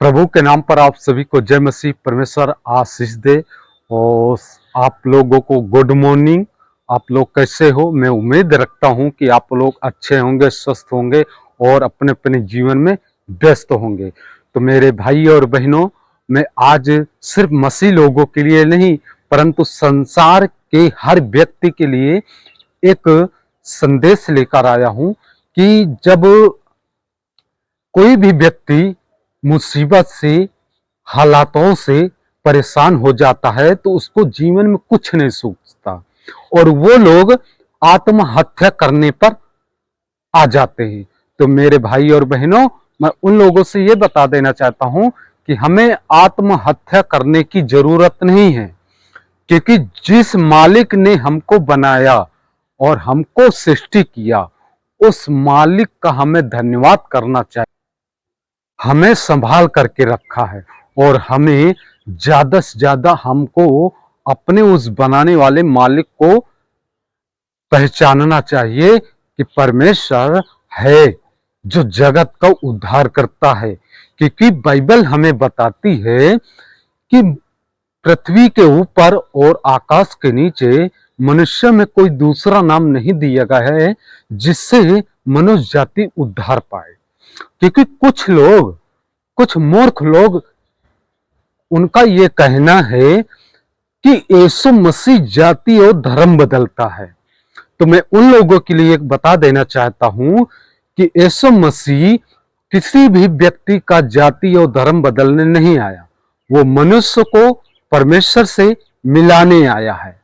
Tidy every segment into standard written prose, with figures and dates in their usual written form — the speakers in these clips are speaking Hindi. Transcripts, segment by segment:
प्रभु के नाम पर आप सभी को जय मसीह। परमेश्वर आशीष दे। और आप लोगों को गुड मॉर्निंग। आप लोग कैसे हो? मैं उम्मीद रखता हूं कि आप लोग अच्छे होंगे, स्वस्थ होंगे और अपने अपने जीवन में व्यस्त होंगे। तो मेरे भाई और बहनों, मैं आज सिर्फ मसीह लोगों के लिए नहीं परंतु संसार के हर व्यक्ति के लिए एक संदेश लेकर आया हूं कि जब कोई भी व्यक्ति मुसीबत से, हालातों से परेशान हो जाता है तो उसको जीवन में कुछ नहीं सूझता और वो लोग आत्महत्या करने पर आ जाते हैं। तो मेरे भाई और बहनों, मैं उन लोगों से ये बता देना चाहता हूं कि हमें आत्महत्या करने की जरूरत नहीं है, क्योंकि जिस मालिक ने हमको बनाया और हमको सृष्टि किया उस मालिक का हमें धन्यवाद करना चाहिए। हमें संभाल करके रखा है और हमें ज्यादा से ज्यादा हमको अपने उस बनाने वाले मालिक को पहचानना चाहिए कि परमेश्वर है जो जगत का उद्धार करता है। क्योंकि बाइबल हमें बताती है कि पृथ्वी के ऊपर और आकाश के नीचे मनुष्य में कोई दूसरा नाम नहीं दिया गया है जिससे मनुष्य जाति उद्धार पाए। क्योंकि कुछ मूर्ख लोग, उनका ये कहना है कि यीशु मसीह जाति और धर्म बदलता है। तो मैं उन लोगों के लिए एक बता देना चाहता हूं कि यीशु मसीह किसी भी व्यक्ति का जाति और धर्म बदलने नहीं आया। वो मनुष्य को परमेश्वर से मिलाने आया है।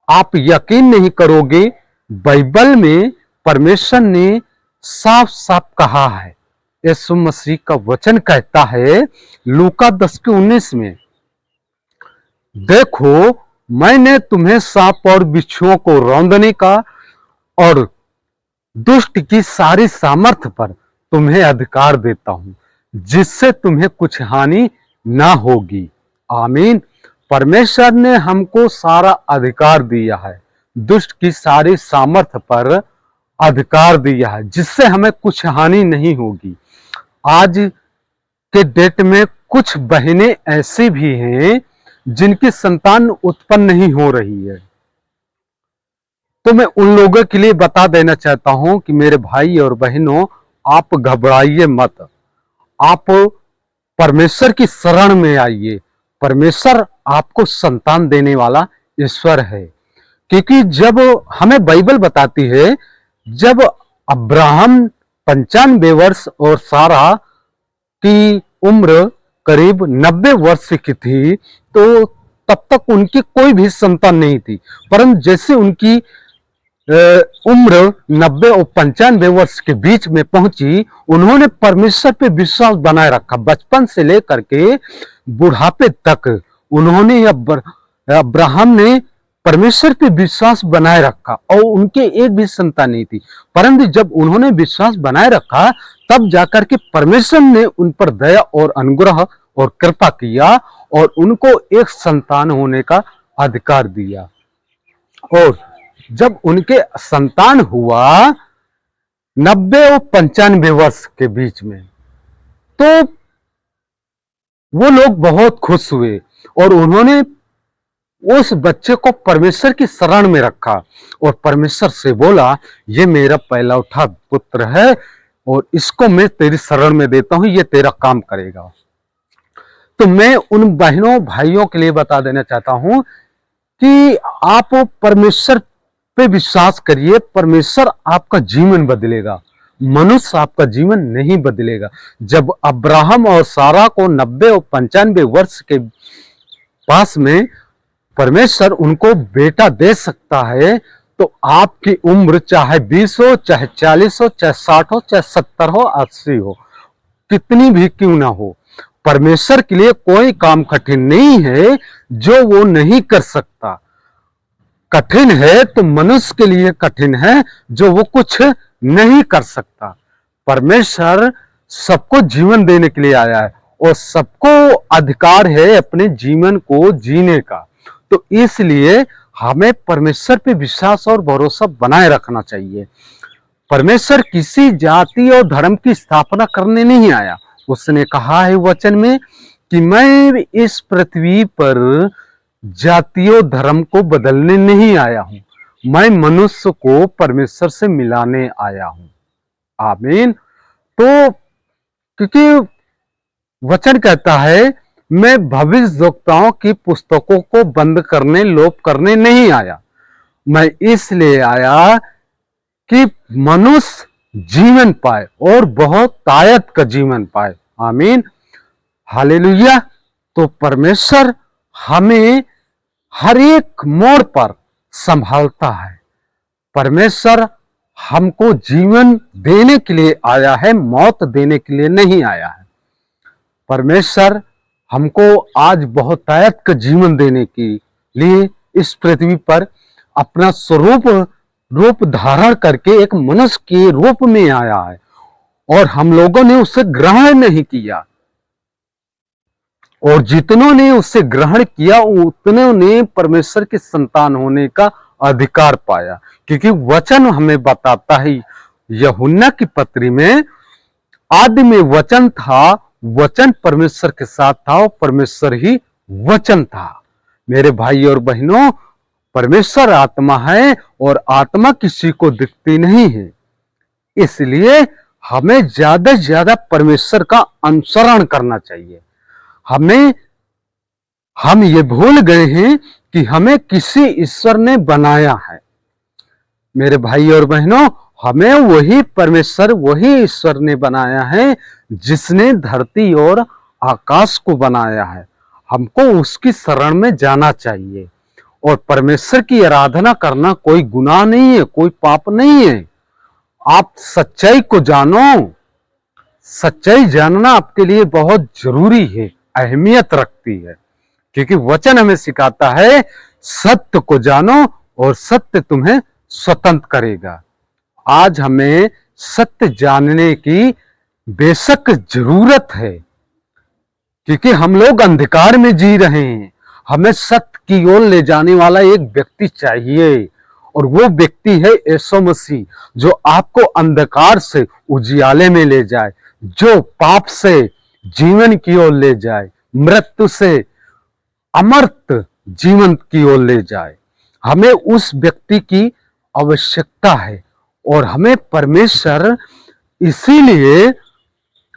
आप यकीन नहीं करोगे, बाइबल में परमेश्वर ने साफ साफ कहा है। यीशु मसीह का वचन कहता है लूका 10:19 में, देखो मैंने तुम्हें सांप और बिच्छुओं को रौंदने का और दुष्ट की सारी सामर्थ पर तुम्हें अधिकार देता हूं, जिससे तुम्हें कुछ हानि ना होगी। आमीन। परमेश्वर ने हमको सारा अधिकार दिया है, दुष्ट की सारी सामर्थ पर अधिकार दिया है, जिससे हमें कुछ हानि नहीं होगी। आज के डेट में कुछ बहनें ऐसी भी हैं जिनकी संतान उत्पन्न नहीं हो रही है। तो मैं उन लोगों के लिए बता देना चाहता हूं कि मेरे भाई और बहनों, आप घबराइए मत। आप परमेश्वर की शरण में आइए। परमेश्वर आपको संतान देने वाला ईश्वर है। क्योंकि जब हमें बाइबल बताती है, जब अब्राहम 95 वर्ष और सारा की उम्र करीब 90 वर्ष की थी, तो तब तक उनकी कोई भी संतान नहीं थी। परंतु जैसे उनकी उम्र 90 और 95 वर्ष के बीच में पहुंची, उन्होंने परमेश्वर पे विश्वास बनाए रखा। बचपन से लेकर के बुढ़ापे तक उन्होंने, अब्राहम ने परमेश्वर पे विश्वास बनाए रखा और उनके एक भी संतान नहीं थी। परंतु जब उन्होंने विश्वास बनाए रखा, तब जाकर के परमेश्वर ने उन पर दया और अनुग्रह और कृपा किया और उनको एक संतान होने का अधिकार दिया। और जब उनके संतान हुआ 90 और 95 वर्ष के बीच में, तो वो लोग बहुत खुश हुए और उन्होंने उस बच्चे को परमेश्वर की शरण में रखा और परमेश्वर से बोला, ये मेरा पहला उठा पुत्र है और इसको मैं तेरी शरण में देता हूं, ये तेरा काम करेगा। तो मैं उन बहनों भाइयों के लिए बता देना चाहता हूं कि आप परमेश्वर पे विश्वास करिए। परमेश्वर आपका जीवन बदलेगा, मनुष्य आपका जीवन नहीं बदलेगा। जब अब्राहम और सारा को 90 और 95 वर्ष के पास में परमेश्वर उनको बेटा दे सकता है, तो आपकी उम्र चाहे 20 हो, चाहे 40 हो, चाहे 60 हो, चाहे 70 हो, 80 हो, कितनी भी क्यों ना हो, परमेश्वर के लिए कोई काम कठिन नहीं है जो वो नहीं कर सकता। कठिन है तो मनुष्य के लिए कठिन है जो वो कुछ नहीं कर सकता। परमेश्वर सबको जीवन देने के लिए आया है और सबको अधिकार है अपने जीवन को जीने का। तो इसलिए हमें परमेश्वर पे विश्वास और भरोसा बनाए रखना चाहिए। परमेश्वर किसी जाति और धर्म की स्थापना करने नहीं आया, उसने कहा है वचन में कि मैं इस पृथ्वी पर जातियों धर्म को बदलने नहीं आया हूं, मैं मनुष्य को परमेश्वर से मिलाने आया हूं। आमीन। तो क्योंकि वचन कहता है मैं भविष्यवक्ताओं की पुस्तकों को बंद करने, लोप करने नहीं आया, मैं इसलिए आया कि मनुष्य जीवन पाए और बहुत तायत का जीवन पाए। आमीन, हालेलुया। तो परमेश्वर हमें हर एक मोड़ पर संभालता है। परमेश्वर हमको जीवन देने के लिए आया है, मौत देने के लिए नहीं आया है। परमेश्वर हमको आज बहुत तायत का जीवन देने के लिए इस पृथ्वी पर अपना रूप धारण करके एक मनुष्य के रूप में आया है, और हम लोगों ने उसे ग्रहण नहीं किया, और जितनों ने उसे ग्रहण किया उतनों ने परमेश्वर के संतान होने का अधिकार पाया। क्योंकि वचन हमें बताता है यूहन्ना की पत्री में, आदि में वचन था, वचन परमेश्वर के साथ था और परमेश्वर ही वचन था। मेरे भाई और बहनों, परमेश्वर आत्मा है और आत्मा किसी को दिखती नहीं है, इसलिए हमें ज्यादा से ज्यादा परमेश्वर का अनुसरण करना चाहिए। हम ये भूल गए हैं कि हमें किसी ईश्वर ने बनाया है। मेरे भाई और बहनों, हमें वही परमेश्वर, वही ईश्वर ने बनाया है जिसने धरती और आकाश को बनाया है। हमको उसकी शरण में जाना चाहिए, और परमेश्वर की आराधना करना कोई गुनाह नहीं है, कोई पाप नहीं है। आप सच्चाई को जानो, सच्चाई जानना आपके लिए बहुत जरूरी है, अहमियत रखती है। क्योंकि वचन हमें सिखाता है सत्य को जानो और सत्य तुम्हें स्वतंत्र करेगा। आज हमें सत्य जानने की बेशक जरूरत है, क्योंकि हम लोग अंधकार में जी रहे हैं। हमें सत्य की ओर ले जाने वाला एक व्यक्ति चाहिए, और वो व्यक्ति है यीशु मसीह, जो आपको अंधकार से उजियाले में ले जाए, जो पाप से जीवन की ओर ले जाए, मृत्यु से अमर्त जीवन की ओर ले जाए। हमें उस व्यक्ति की आवश्यकता है, और हमें परमेश्वर इसीलिए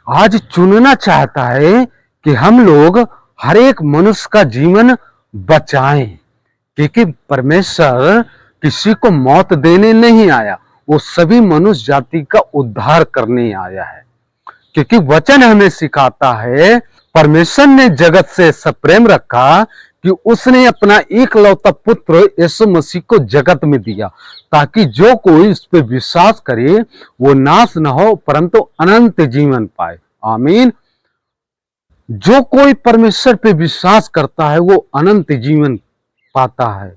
आज चुनना चाहता है कि हम लोग हर एक मनुष्य का जीवन बचाएं। क्योंकि परमेश्वर किसी को मौत देने नहीं आया, वो सभी मनुष्य जाति का उद्धार करने आया है। क्योंकि वचन हमें सिखाता है, परमेश्वर ने जगत से ऐसा प्रेम रखा कि उसने अपना एकलौता पुत्र यीशु मसीह को जगत में दिया, ताकि जो कोई इस पे विश्वास करे वो नाश न हो परंतु अनंत जीवन पाए। आमीन। जो कोई परमेश्वर पे विश्वास करता है वो अनंत जीवन पाता है,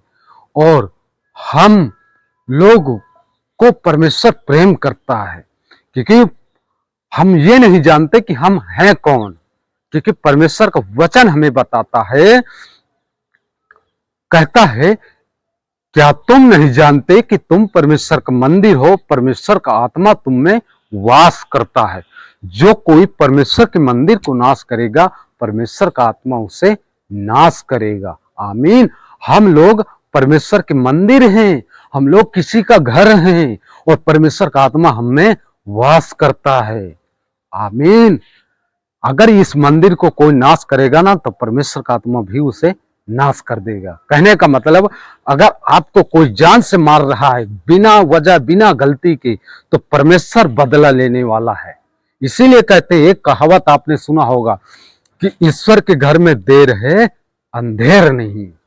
और हम लोग को परमेश्वर प्रेम करता है, क्योंकि हम ये नहीं जानते कि हम हैं कौन। क्योंकि परमेश्वर का वचन हमें बताता है, कहता है, क्या तुम नहीं जानते कि तुम परमेश्वर का मंदिर हो, परमेश्वर का आत्मा तुम में वास करता है। जो कोई परमेश्वर के मंदिर को नाश करेगा, परमेश्वर का आत्मा उसे नाश करेगा। आमीन। हम लोग परमेश्वर के मंदिर हैं, हम लोग किसी का घर हैं, और परमेश्वर का आत्मा हम में वास करता है। आमीन। अगर इस मंदिर को कोई नाश करेगा ना, तो परमेश्वर का आत्मा भी उसे नाश कर देगा। कहने का मतलब, अगर आपको कोई जान से मार रहा है बिना वजह, बिना गलती के, तो परमेश्वर बदला लेने वाला है। इसीलिए कहते हैं, एक कहावत आपने सुना होगा कि ईश्वर के घर में देर है, अंधेर नहीं।